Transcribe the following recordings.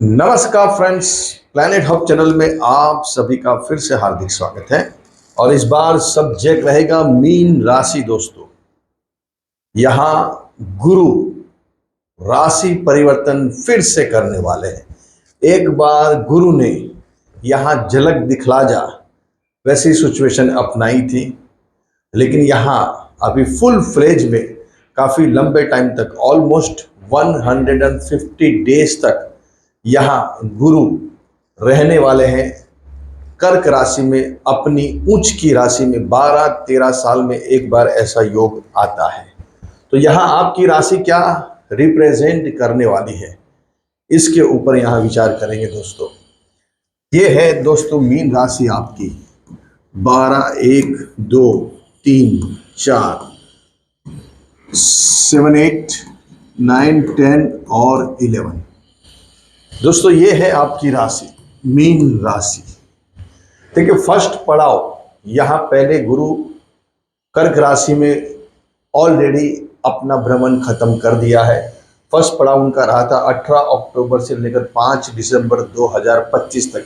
नमस्कार friends, planet hub channel में आप सभी का फिर से हार्दिक स्वागत है। और इस बार सब्जेक्ट रहेगा मीन राशि। दोस्तों, यहाँ गुरु राशि परिवर्तन फिर से करने वाले हैं। एक बार गुरु ने यहाँ झलक दिखला जा वैसी सिचुएशन अपनाई थी, लेकिन यहाँ अभी फुल फ्लेज में काफ़ी लंबे टाइम तक ऑलमोस्ट 150 डेज तक यहाँ गुरु रहने वाले हैं कर्क राशि में, अपनी उच्च की राशि में। 12-13 साल में एक बार ऐसा योग आता है। तो यहाँ आपकी राशि क्या रिप्रेजेंट करने वाली है, इसके ऊपर यहाँ विचार करेंगे दोस्तों। ये है दोस्तों मीन राशि आपकी। 12, 1, 2, 3, 4, 7, 8, 9, 10 और 11। दोस्तों, ये है आपकी राशि मीन राशि। देखिए, फर्स्ट पड़ाव यहाँ पहले गुरु कर्क राशि में ऑलरेडी अपना भ्रमण खत्म कर दिया है। फर्स्ट पड़ाव उनका रहा था 18 अक्टूबर से लेकर 5 दिसंबर 2025 तक।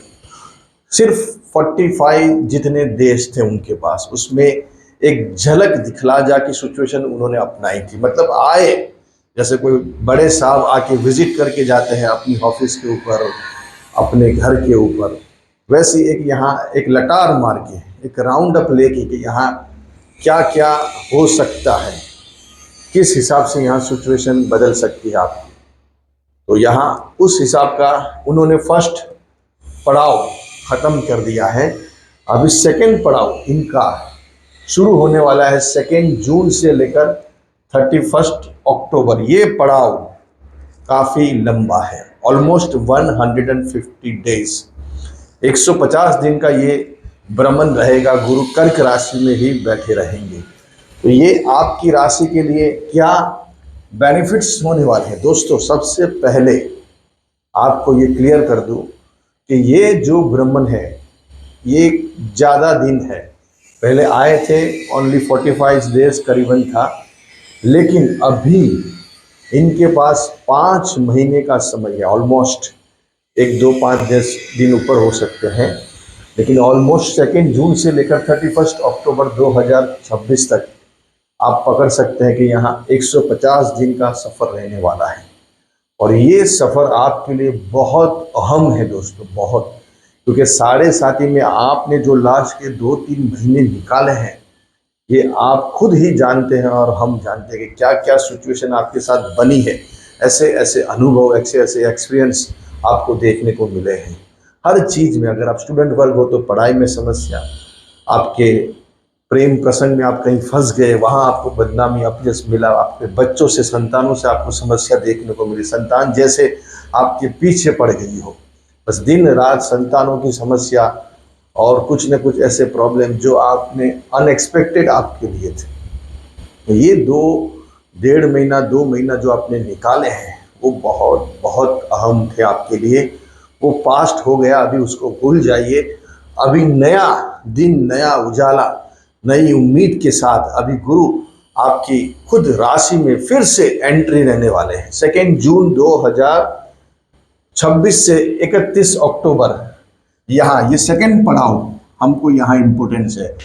सिर्फ 45 जितने देश थे उनके पास, उसमें एक झलक दिखला जा की सिचुएशन उन्होंने अपनाई थी। मतलब आए, जैसे कोई बड़े साहब आके विजिट करके जाते हैं अपनी ऑफिस के ऊपर, अपने घर के ऊपर, वैसे एक यहाँ एक लटार मार के, एक राउंड अप लेके कि यहाँ क्या क्या हो सकता है, किस हिसाब से यहाँ सिचुएशन बदल सकती है आपकी। तो यहाँ उस हिसाब का उन्होंने फर्स्ट पड़ाव ख़त्म कर दिया है। अभी सेकेंड पड़ाव इनका शुरू होने वाला है 2 जून से लेकर 31 अक्टूबर। ये पड़ाव काफ़ी लंबा है, ऑलमोस्ट 150 डेज, 150 दिन का ये भ्रमण रहेगा। गुरु कर्क राशि में ही बैठे रहेंगे। तो ये आपकी राशि के लिए क्या बेनिफिट्स होने वाले हैं दोस्तों। सबसे पहले आपको ये क्लियर कर दूं कि ये जो भ्रमण है ये ज़्यादा दिन है। पहले आए थे ओनली 45 डेज करीबन था, लेकिन अभी इनके पास 5 महीने का समय है। ऑलमोस्ट 1, 2, 5, 10 दिन ऊपर हो सकते हैं, लेकिन ऑलमोस्ट 2 जून से लेकर 31 अक्टूबर 2026 तक आप पकड़ सकते हैं कि यहाँ 150 दिन का सफ़र रहने वाला है। और ये सफ़र आपके लिए बहुत अहम है दोस्तों, बहुत, क्योंकि साढ़े साथी में आपने जो लास्ट के 2-3 महीने निकाले हैं, ये आप खुद ही जानते हैं और हम जानते हैं कि क्या क्या सिचुएशन आपके साथ बनी है। ऐसे ऐसे अनुभव, ऐसे ऐसे एक्सपीरियंस आपको देखने को मिले हैं हर चीज़ में। अगर आप स्टूडेंट वर्ग हो तो पढ़ाई में समस्या, आपके प्रेम प्रसंग में आप कहीं फंस गए, वहाँ आपको बदनामी अपयश मिला, आपके बच्चों से, संतानों से आपको समस्या देखने को मिली, संतान जैसे आपके पीछे पड़ गई हो, बस दिन रात संतानों की समस्या और कुछ न कुछ ऐसे प्रॉब्लम जो आपने अनएक्सपेक्टेड आपके लिए थे। तो ये 1.5 महीना 2 महीना जो आपने निकाले हैं वो बहुत बहुत अहम थे आपके लिए। वो पास्ट हो गया, अभी उसको भूल जाइए। अभी नया दिन, नया उजाला, नई उम्मीद के साथ अभी गुरु आपकी खुद राशि में फिर से एंट्री रहने वाले हैं। 2 जून 2026 से 31 अक्टूबर, यहाँ ये सेकेंड पड़ाव हमको यहाँ इम्पोर्टेंस है।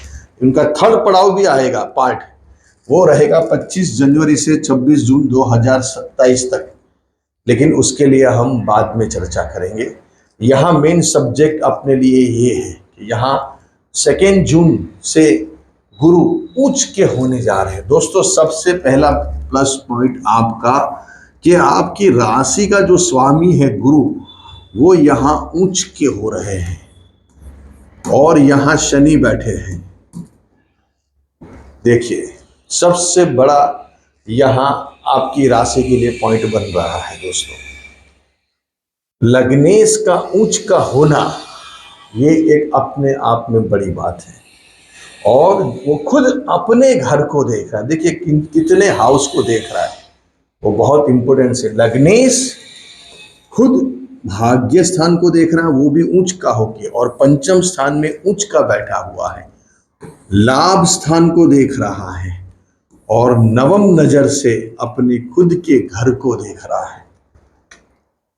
इनका थर्ड पड़ाव भी आएगा पार्ट, वो रहेगा 25 जनवरी से 26 जून 2027 तक, लेकिन उसके लिए हम बाद में चर्चा करेंगे। यहाँ मेन सब्जेक्ट अपने लिए ये है कि यहाँ 2 जून से गुरु उच्च के होने जा रहे हैं दोस्तों। सबसे पहला प्लस पॉइंट आपका कि आपकी राशि का जो स्वामी है गुरु, वो यहाँ उच्च के हो रहे हैं और यहाँ शनि बैठे हैं। देखिए, सबसे बड़ा यहाँ आपकी राशि के लिए पॉइंट बन रहा है दोस्तों, लग्नेश का उच्च का होना। ये एक अपने आप में बड़ी बात है और वो खुद अपने घर को देख रहा है। देखिए कितने हाउस को देख रहा है, वो बहुत इंपॉर्टेंट है। लग्नेश खुद भाग्य स्थान को देख रहा है, वो भी उच्च का होके, और पंचम स्थान में उच्च का बैठा हुआ है। लाभ स्थान को देख रहा है और नवम नजर से अपने खुद के घर को देख रहा है।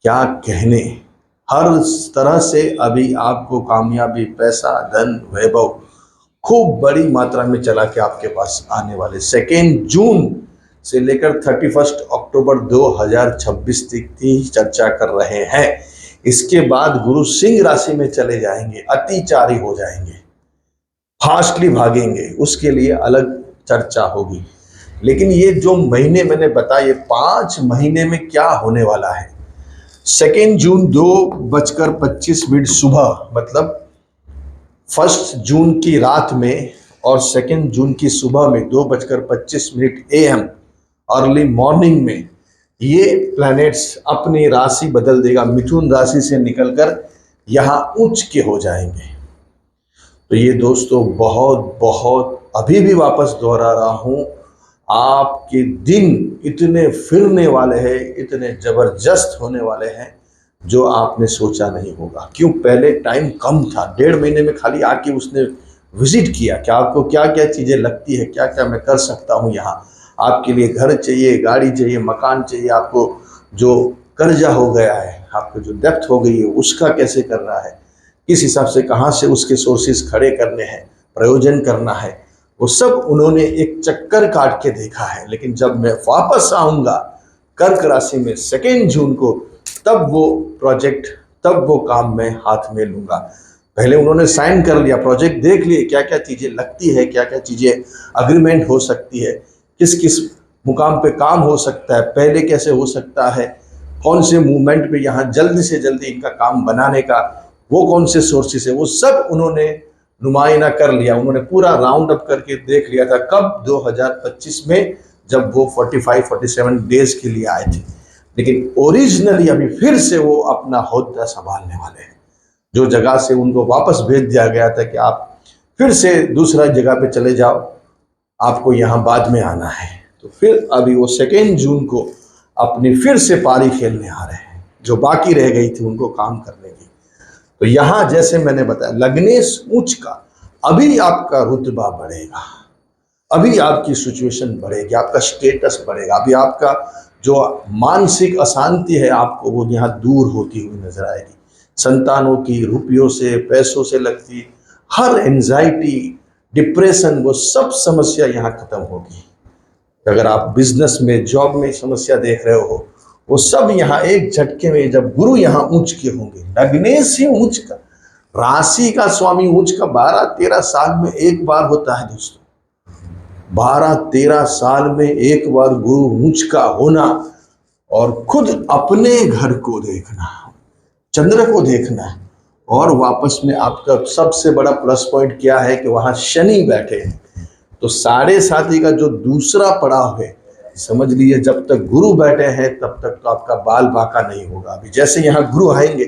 क्या कहने, हर तरह से अभी आपको कामयाबी, पैसा, धन, वैभव खूब बड़ी मात्रा में चला के आपके पास आने वाले 2 जून से लेकर 31 अक्टूबर 2026 तक की चर्चा कर रहे हैं। इसके बाद गुरु सिंह राशि में चले जाएंगे, अतिचारी हो जाएंगे, फास्टली भागेंगे, उसके लिए अलग चर्चा होगी। लेकिन ये जो महीने मैंने बताया, ये 5 महीने में क्या होने वाला है। 2 जून 2:25 सुबह, मतलब 1 जून की रात में और 2 जून की सुबह में 2:25 AM अर्ली मॉर्निंग में ये प्लैनेट्स अपनी राशि बदल देगा, मिथुन राशि से निकलकर यहाँ उच्च के हो जाएंगे। तो ये दोस्तों बहुत बहुत, अभी भी वापस दोहरा रहा हूँ, आपके दिन इतने फिरने वाले हैं, इतने जबरदस्त होने वाले हैं जो आपने सोचा नहीं होगा। क्यों? पहले टाइम कम था, 1.5 महीने में खाली आके उसने विजिट किया कि आपको क्या क्या चीज़ें लगती है, क्या क्या मैं कर सकता हूँ यहाँ। आपके लिए घर चाहिए, गाड़ी चाहिए, मकान चाहिए, आपको जो कर्जा हो गया है, आपको जो डेप्थ हो गई है, उसका कैसे करना है, किस हिसाब से, कहाँ से उसके सोर्सेज खड़े करने हैं, प्रयोजन करना है, वो सब उन्होंने एक चक्कर काट के देखा है। लेकिन जब मैं वापस आऊँगा कर्क राशि में 2 जून को, तब वो प्रोजेक्ट, तब वो काम मैं हाथ में लूँगा। पहले उन्होंने साइन कर लिया, प्रोजेक्ट देख लिए, क्या क्या चीज़ें लगती है, क्या क्या चीज़ें अग्रीमेंट हो सकती है, किस किस मुकाम पे काम हो सकता है, पहले कैसे हो सकता है, कौन से मूवमेंट पे यहाँ जल्दी से जल्दी इनका काम बनाने का, वो कौन से सोर्सेस है, वो सब उन्होंने नुमाइना कर लिया। उन्होंने पूरा राउंड अप करके देख लिया था कब 2025 में, जब वो 45-47 डेज के लिए आए थे। लेकिन ओरिजिनली अभी फिर से वो अपना होद्दा संभालने वाले हैं। जो जगह से उनको वापस भेज दिया गया था कि आप फिर से दूसरा जगह पे चले जाओ, आपको यहाँ बाद में आना है, तो फिर अभी वो 2 जून को अपनी फिर से पारी खेलने आ रहे हैं, जो बाकी रह गई थी उनको काम करने की। तो यहाँ जैसे मैंने बताया, लग्नेश उच्च का, अभी आपका रुतबा बढ़ेगा, अभी आपकी सिचुएशन बढ़ेगी, आपका स्टेटस बढ़ेगा, अभी आपका जो मानसिक अशांति है आपको वो यहाँ दूर होती हुई नजर आएगी। संतानों की, रुपयों से, पैसों से लगती हर एंजाइटी, डिप्रेशन, वो सब समस्या यहाँ खत्म होगी। अगर आप बिजनेस में, जॉब में समस्या देख रहे हो, वो सब यहाँ एक झटके में, जब गुरु यहाँ उच्च के होंगे, लग्नेश ही उच्च का, राशि का स्वामी उच्च का 12-13 साल में एक बार होता है दोस्तों। 12-13 साल में एक बार गुरु उच्च का होना, और खुद अपने घर को देखना, चंद्र को देखना, और वापस में आपका सबसे बड़ा प्लस पॉइंट क्या है कि वहाँ शनि बैठे हैं। तो 7.5 का जो दूसरा पड़ाव है, समझ लीजिए जब तक गुरु बैठे हैं तब तक तो आपका बाल बाका नहीं होगा। अभी जैसे यहाँ गुरु आएंगे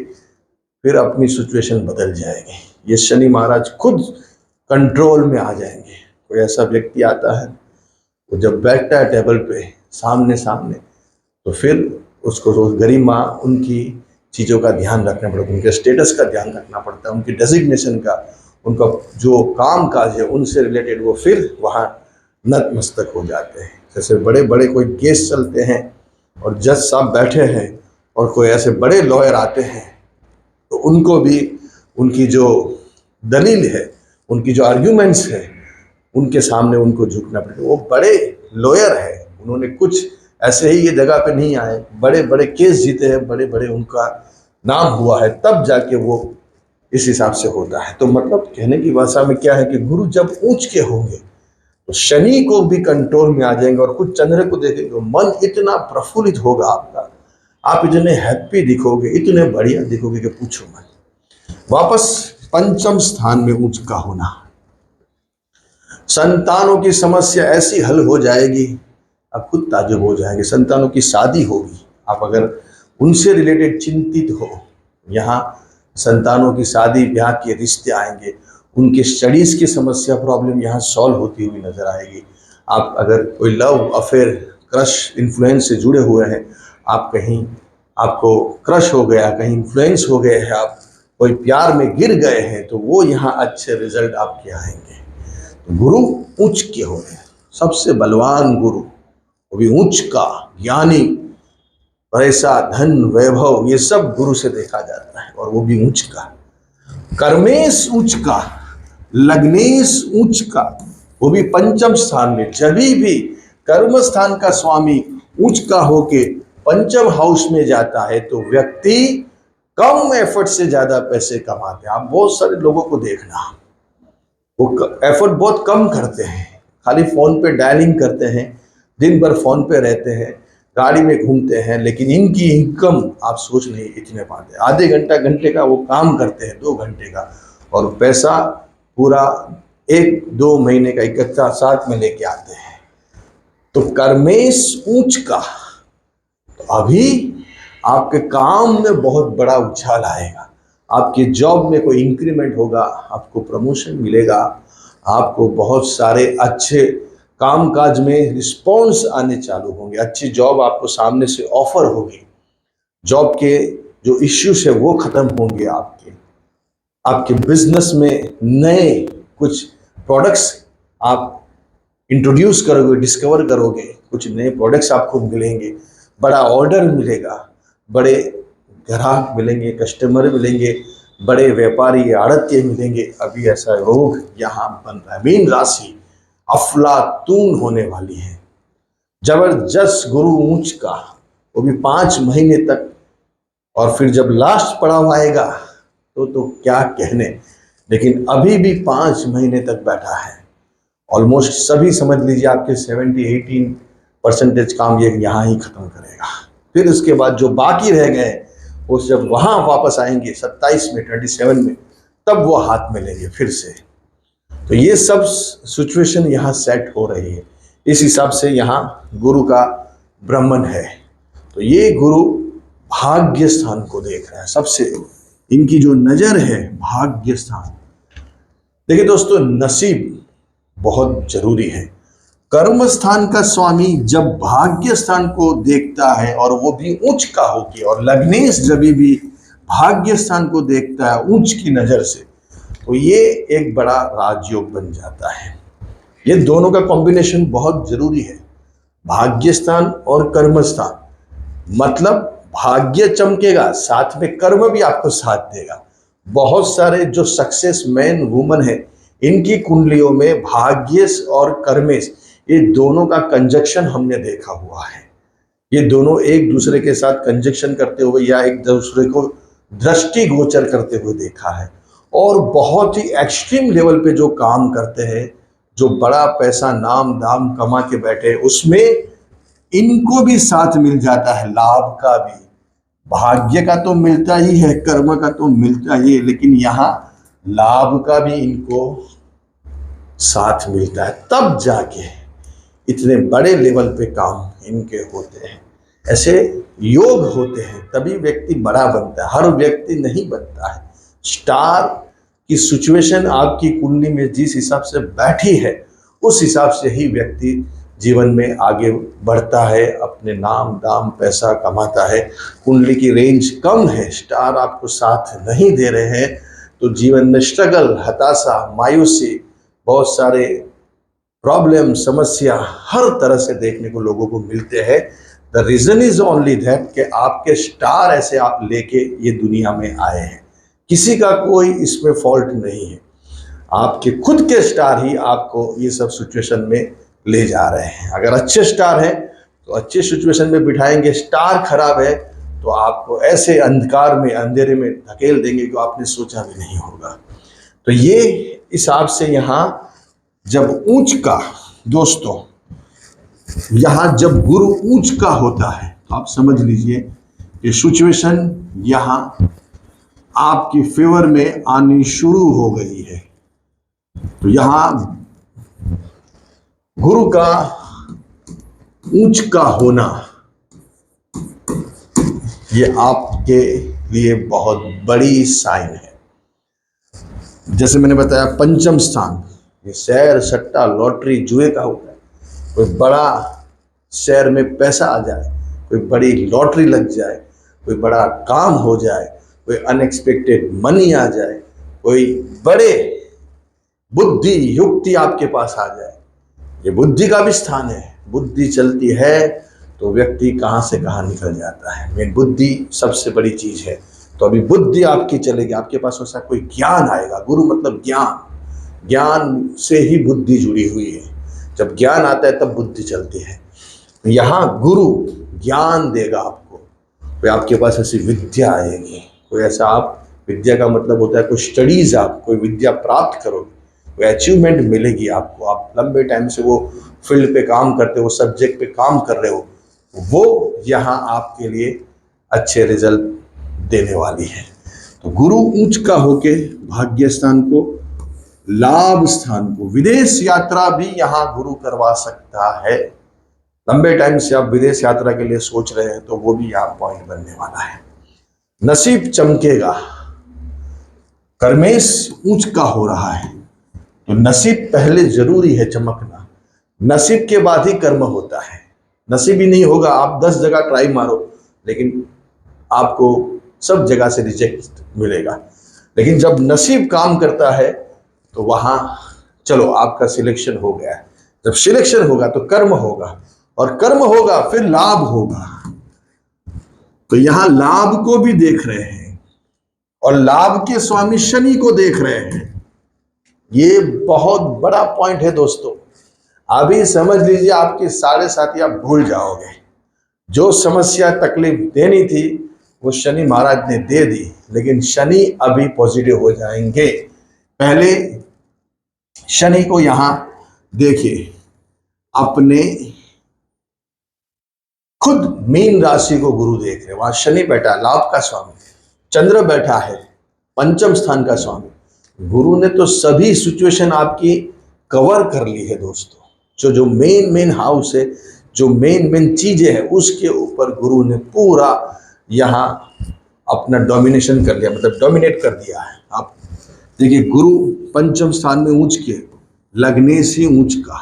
फिर अपनी सिचुएशन बदल जाएगी। ये शनि महाराज खुद कंट्रोल में आ जाएंगे। कोई ऐसा व्यक्ति आता है, वो जब बैठता है टेबल पे सामने सामने, तो फिर उसको रोज गरिमा, उनकी चीज़ों का ध्यान रखना पड़ता है, उनके स्टेटस का ध्यान रखना पड़ता है, उनकी डेजिग्नेशन का, उनका जो काम काज है उनसे रिलेटेड, वो फिर वहाँ नतमस्तक हो जाते हैं। जैसे बड़े बड़े कोई केस चलते हैं और जज साहब बैठे हैं और कोई ऐसे बड़े लॉयर आते हैं, तो उनको भी उनकी जो दलील है, उनकी जो आर्ग्यूमेंट्स है, उनके सामने उनको झुकना पड़ेगा। वो बड़े लॉयर है, उन्होंने कुछ ऐसे ही ये जगह पे नहीं आए, बड़े बड़े केस जीते हैं, बड़े बड़े उनका नाम हुआ है, तब जाके वो इस हिसाब से होता है। तो मतलब कहने की भाषा में क्या है कि गुरु जब ऊंच के होंगे तो शनि को भी कंट्रोल में आ जाएंगे, और कुछ चंद्र को देखेंगे तो मन इतना प्रफुल्लित होगा आपका, आप इतने हैप्पी दिखोगे, इतने बढ़िया दिखोगे कि पूछो मत। वापस पंचम स्थान में उच्च का होना, संतानों की समस्या ऐसी हल हो जाएगी, आप खुद ताजुब हो जाएंगे। संतानों की शादी होगी, आप अगर उनसे रिलेटेड चिंतित हो, यहाँ संतानों की शादी, ब्याह के रिश्ते आएंगे, उनके स्टडीज़ की समस्या, प्रॉब्लम यहाँ सॉल्व होती हुई नजर आएगी। आप अगर कोई लव अफेयर, क्रश, इन्फ्लुएंस से जुड़े हुए हैं, आप कहीं, आपको क्रश हो गया, कहीं इन्फ्लुएंस हो गए हैं, आप कोई प्यार में गिर गए हैं, तो वो यहाँ अच्छे रिजल्ट आपके आएंगे। तो गुरु उच्च के हो गए, सबसे बलवान गुरु, वो भी उच्च का ज्ञानी, पैसा, धन, वैभव, ये सब गुरु से देखा जाता है, और वो भी उच्च का। कर्मेश उच्च का, लग्नेश उच्च का, वो भी पंचम स्थान में। जब भी कर्म स्थान का स्वामी उच्च का होके पंचम हाउस में जाता है तो व्यक्ति कम एफर्ट से ज्यादा पैसे कमाते हैं। आप बहुत सारे लोगों को देखना, वो एफर्ट बहुत कम करते हैं, खाली फोन पे डायलिंग करते हैं, दिन भर फोन पे रहते हैं, गाड़ी में घूमते हैं, लेकिन इनकी इनकम आप सोच नहीं इतने पाते। आधे घंटे का वो काम करते हैं, 2 घंटे का, और पैसा पूरा 1-2 महीने का इकट्ठा साथ में लेके आते हैं। तो कर्मेश ऊंच का, तो अभी आपके काम में बहुत बड़ा उछाल आएगा, आपकी जॉब में कोई इंक्रीमेंट होगा, आपको प्रमोशन मिलेगा, आपको बहुत सारे अच्छे कामकाज में रिस्पॉन्स आने चालू होंगे, अच्छी जॉब आपको सामने से ऑफर होगी, जॉब के जो इश्यूज है वो खत्म होंगे, आपके बिजनेस में नए कुछ प्रोडक्ट्स आप इंट्रोड्यूस करोगे, डिस्कवर करोगे, कुछ नए प्रोडक्ट्स आपको मिलेंगे, बड़ा ऑर्डर मिलेगा, बड़े ग्राहक मिलेंगे, कस्टमर मिलेंगे, बड़े व्यापारी आड़तिये मिलेंगे। अभी ऐसा योग यहाँ बन रहा है। मीन राशि अफलातून होने वाली है, जबरदस्त गुरु ऊंच का, वो भी 5 महीने तक, और फिर जब लास्ट पड़ाव आएगा तो क्या कहने, लेकिन अभी भी 5 महीने तक बैठा है। ऑलमोस्ट सभी समझ लीजिए आपके 70-18% काम ये यहाँ ही खत्म करेगा। फिर उसके बाद जो बाकी रह गए वो जब वहाँ वापस आएंगे 27 में, 27 में, तब वो हाथ में लेंगे फिर से। तो ये सब सिचुएशन यहाँ सेट हो रही है। इस हिसाब से यहाँ गुरु का ब्राह्मण है, तो ये गुरु भाग्य स्थान को देख रहा है, सबसे इनकी जो नजर है भाग्य स्थान। देखिए दोस्तों, नसीब बहुत जरूरी है। कर्म स्थान का स्वामी जब भाग्य स्थान को देखता है, और वो भी उच्च का होके, और लग्नेश जब भी भाग्य स्थान को देखता है उच्च की नजर से, तो ये एक बड़ा राजयोग बन जाता है। ये दोनों का कॉम्बिनेशन बहुत जरूरी है, भाग्य स्थान और कर्म स्थान। मतलब भाग्य चमकेगा, साथ में कर्म भी आपको साथ देगा। बहुत सारे जो सक्सेस मैन वुमन है, इनकी कुंडलियों में भाग्येश और कर्मेश, ये दोनों का कंजक्शन हमने देखा हुआ है। ये दोनों एक दूसरे के साथ कंजक्शन करते हुए या एक दूसरे को दृष्टि गोचर करते हुए देखा है, और बहुत ही एक्सट्रीम लेवल पे जो काम करते हैं, जो बड़ा पैसा नाम दाम कमा के बैठे, उसमें इनको भी साथ मिल जाता है, लाभ का भी। भाग्य का तो मिलता ही है, कर्म का तो मिलता ही है, लेकिन यहाँ लाभ का भी इनको साथ मिलता है, तब जाके इतने बड़े लेवल पे काम इनके होते हैं। ऐसे योग होते हैं, तभी व्यक्ति बड़ा बनता है, हर व्यक्ति नहीं बनता है। स्टार की सिचुएशन आपकी कुंडली में जिस हिसाब से बैठी है, उस हिसाब से ही व्यक्ति जीवन में आगे बढ़ता है, अपने नाम दाम पैसा कमाता है। कुंडली की रेंज कम है, स्टार आपको साथ नहीं दे रहे हैं, तो जीवन में स्ट्रगल, हताशा, मायूसी, बहुत सारे प्रॉब्लम, समस्या हर तरह से देखने को लोगों को मिलते हैं। The reason is only that कि आपके स्टार ऐसे आप लेके ये दुनिया में आए हैं, किसी का कोई इसमें फॉल्ट नहीं है। आपके खुद के स्टार ही आपको ये सब सिचुएशन में ले जा रहे हैं। अगर अच्छे स्टार हैं तो अच्छे सिचुएशन में बिठाएंगे, स्टार खराब है तो आपको ऐसे अंधकार में, अंधेरे में धकेल देंगे कि आपने सोचा भी नहीं होगा। तो ये हिसाब से यहाँ जब ऊंच का, दोस्तों यहाँ जब गुरु ऊंच का होता है तो आप समझ लीजिए कि सिचुएशन यहाँ आपकी फेवर में आनी शुरू हो गई है। तो यहाँ गुरु का ऊंच का होना ये आपके लिए बहुत बड़ी साइन है। जैसे मैंने बताया, पंचम स्थान ये शेयर, सट्टा, लॉटरी, जुए का होता है। कोई बड़ा शेयर में पैसा आ जाए, कोई बड़ी लॉटरी लग जाए, कोई बड़ा काम हो जाए, कोई अनएक्सपेक्टेड मनी आ जाए, कोई बड़े बुद्धि युक्ति आपके पास आ जाए, ये बुद्धि का भी स्थान है। बुद्धि चलती है तो व्यक्ति कहाँ से कहाँ निकल जाता है। मेन बुद्धि सबसे बड़ी चीज है। तो अभी बुद्धि आपकी चलेगी, आपके पास ऐसा कोई ज्ञान आएगा। गुरु मतलब ज्ञान, ज्ञान से ही बुद्धि जुड़ी हुई है। जब ज्ञान आता है तब बुद्धि चलती है। यहाँ गुरु ज्ञान देगा आपको, कोई आपके पास ऐसी विद्या आएगी, कोई ऐसा, आप विद्या का मतलब होता है कोई स्टडीज, आप कोई विद्या प्राप्त करोगे, कोई अचीवमेंट मिलेगी आपको, आप लंबे टाइम से वो फील्ड पे काम करते हो, सब्जेक्ट पे काम कर रहे हो, वो यहाँ आपके लिए अच्छे रिजल्ट देने वाली है। तो गुरु ऊंच का होके भाग्य स्थान को, लाभ स्थान को, विदेश यात्रा भी यहाँ गुरु करवा सकता है। लंबे टाइम से आप विदेश यात्रा के लिए सोच रहे हैं तो वो भी यहाँ पॉइंट बनने वाला है। नसीब चमकेगा, कर्मेश ऊंच का हो रहा है, तो नसीब पहले जरूरी है चमकना, नसीब के बाद ही कर्म होता है। नसीब ही नहीं होगा, आप 10 जगह ट्राई मारो लेकिन आपको सब जगह से रिजेक्ट मिलेगा। लेकिन जब नसीब काम करता है तो वहां चलो आपका सिलेक्शन हो गया है। जब सिलेक्शन होगा तो कर्म होगा, और कर्म होगा फिर लाभ होगा। तो यहां लाभ को भी देख रहे हैं और लाभ के स्वामी शनि को देख रहे हैं। ये बहुत बड़ा पॉइंट है दोस्तों। अभी समझ लीजिए, आपके साढ़े साथी आप भूल जाओगे। जो समस्या तकलीफ देनी थी वो शनि महाराज ने दे दी, लेकिन शनि अभी पॉजिटिव हो जाएंगे। पहले शनि को यहां देखिए, अपने खुद मीन राशि को गुरु देख रहे हैं, वहां शनि बैठा लाभ का स्वामी, चंद्र बैठा है पंचम स्थान का स्वामी। गुरु ने तो सभी सिचुएशन आपकी कवर कर ली है दोस्तों। जो मेन हाउस है, जो मेन चीजें हैं, उसके ऊपर गुरु ने पूरा यहाँ अपना डोमिनेशन कर लिया, मतलब डोमिनेट कर दिया है। आप देखिए, गुरु पंचम स्थान में ऊंच के, लग्नेश ही ऊंच का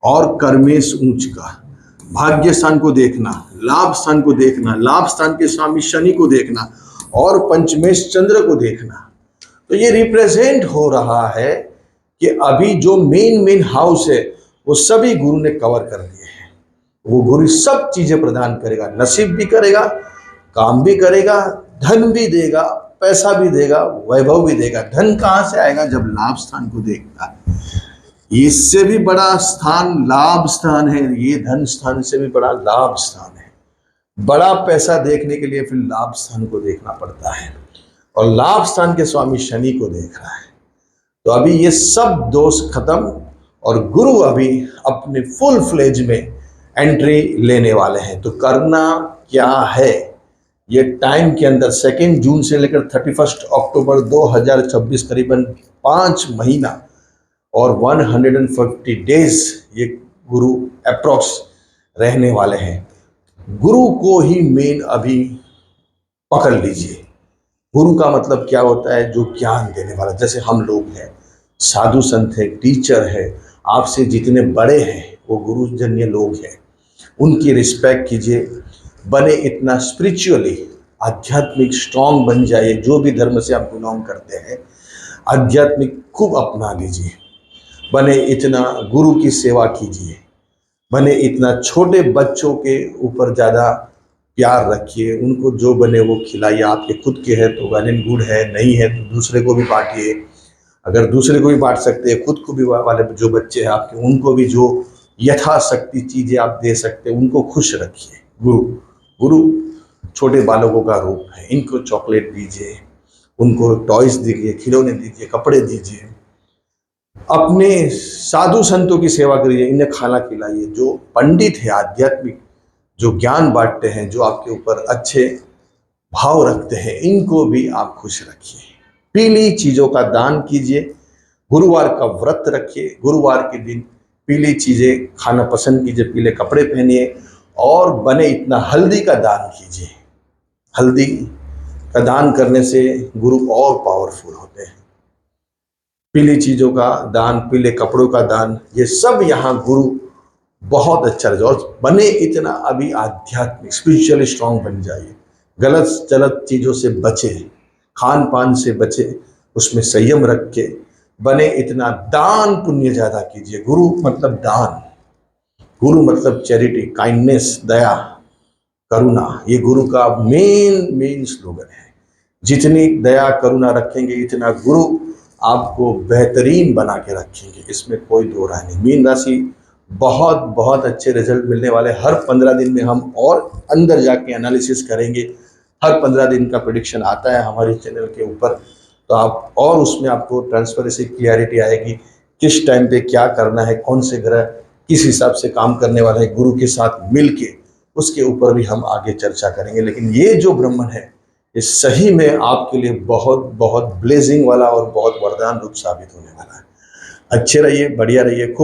और कर्मेश ऊंच का, भाग्य स्थान को देखना, लाभ स्थान को देखना, लाभ स्थान के स्वामी शनि को देखना और पंचमेश चंद्र को देखना। तो ये रिप्रेजेंट हो रहा है कि अभी जो मेन हाउस है वो सभी गुरु ने कवर कर लिए हैं। वो गुरु सब चीजें प्रदान करेगा, नसीब भी करेगा, काम भी करेगा, धन भी देगा, पैसा भी देगा, वैभव भी देगा। धन कहां से आएगा? जब लाभ स्थान को देखता है। इससे भी बड़ा स्थान लाभ स्थान है, ये धन स्थान से भी बड़ा लाभ स्थान है। बड़ा पैसा देखने के लिए फिर लाभ स्थान को देखना पड़ता है, और लाभ स्थान के स्वामी शनि को देख रहा है। तो अभी ये सब दोष खत्म, और गुरु अभी अपने फुल फ्लेज में एंट्री लेने वाले हैं। तो करना क्या है, ये टाइम के अंदर 2 जून से लेकर 31 अक्टूबर 2026, करीबन 5 महीना और 150 डेज ये गुरु अप्रोक्स रहने वाले हैं। गुरु को ही मेन अभी पकड़ लीजिए। गुरु का मतलब क्या होता है? जो ज्ञान देने वाला। जैसे हम लोग हैं, साधु संत है, टीचर है, आपसे जितने बड़े हैं वो गुरुजन्य लोग हैं, उनकी रिस्पेक्ट कीजिए। बने इतना स्पिरिचुअली, आध्यात्मिक स्ट्रांग बन जाइए। जो भी धर्म से आप बिलोंग करते हैं, आध्यात्मिक खूब अपना लीजिए। बने इतना गुरु की सेवा कीजिए। बने इतना छोटे बच्चों के ऊपर ज़्यादा प्यार रखिए, उनको जो बने वो खिलाइए। आपके खुद के हैं तो वेल एंड गुड है, नहीं है तो दूसरे को भी बांटिए। अगर दूसरे को भी बांट सकते हैं, खुद को भी, वाले जो बच्चे हैं आपके, उनको भी जो यथाशक्ति चीज़ें आप दे सकते हैं, उनको खुश रखिए। गुरु छोटे बालकों का रूप है। इनको चॉकलेट दीजिए, उनको टॉयज दीजिए, खिलौने दीजिए, कपड़े दीजिए। अपने साधु संतों की सेवा करिए, इन्हें खाना खिलाइए। जो पंडित है आध्यात्मिक, जो ज्ञान बांटते हैं, जो आपके ऊपर अच्छे भाव रखते हैं, इनको भी आप खुश रखिए। पीली चीज़ों का दान कीजिए। गुरुवार का व्रत रखिए। गुरुवार के दिन पीली चीज़ें खाना पसंद कीजिए, पीले कपड़े पहनिए, और बने इतना हल्दी का दान कीजिए। हल्दी का दान करने से गुरु और पावरफुल होते हैं। पीली चीज़ों का दान, पीले कपड़ों का दान, ये सब यहाँ गुरु बहुत अच्छा रहे। और बने इतना अभी आध्यात्मिक स्पिरिचुअली स्ट्रांग बन जाइए। गलत चीज़ों से बचे, खान पान से बचे, उसमें संयम रख के बने इतना दान पुण्य ज़्यादा कीजिए। गुरु मतलब दान। गुरु मतलब चैरिटी, काइंडनेस, दया, करुणा, ये गुरु का मेन स्लोगन है। जितनी दया करुणा रखेंगे इतना गुरु आपको बेहतरीन बना के रखेंगे, इसमें कोई दो राय नहीं। मीन राशि बहुत बहुत अच्छे रिजल्ट मिलने वाले। हर 15 दिन में हम और अंदर जाके एनालिसिस करेंगे। हर 15 दिन का प्रेडिक्शन आता है हमारे चैनल के ऊपर, तो आप और उसमें आपको ट्रांसपेरेंसी, क्लियरिटी आएगी किस टाइम पे क्या करना है, कौन से ग्रह किस हिसाब से काम करने वाला है गुरु के साथ मिलके, उसके ऊपर भी हम आगे चर्चा करेंगे। लेकिन ये जो ब्राह्मण है ये सही में आपके लिए बहुत बहुत ब्लेसिंग वाला और बहुत वरदान रूप साबित होने वाला है। अच्छे रहिए, बढ़िया रहिए, खूब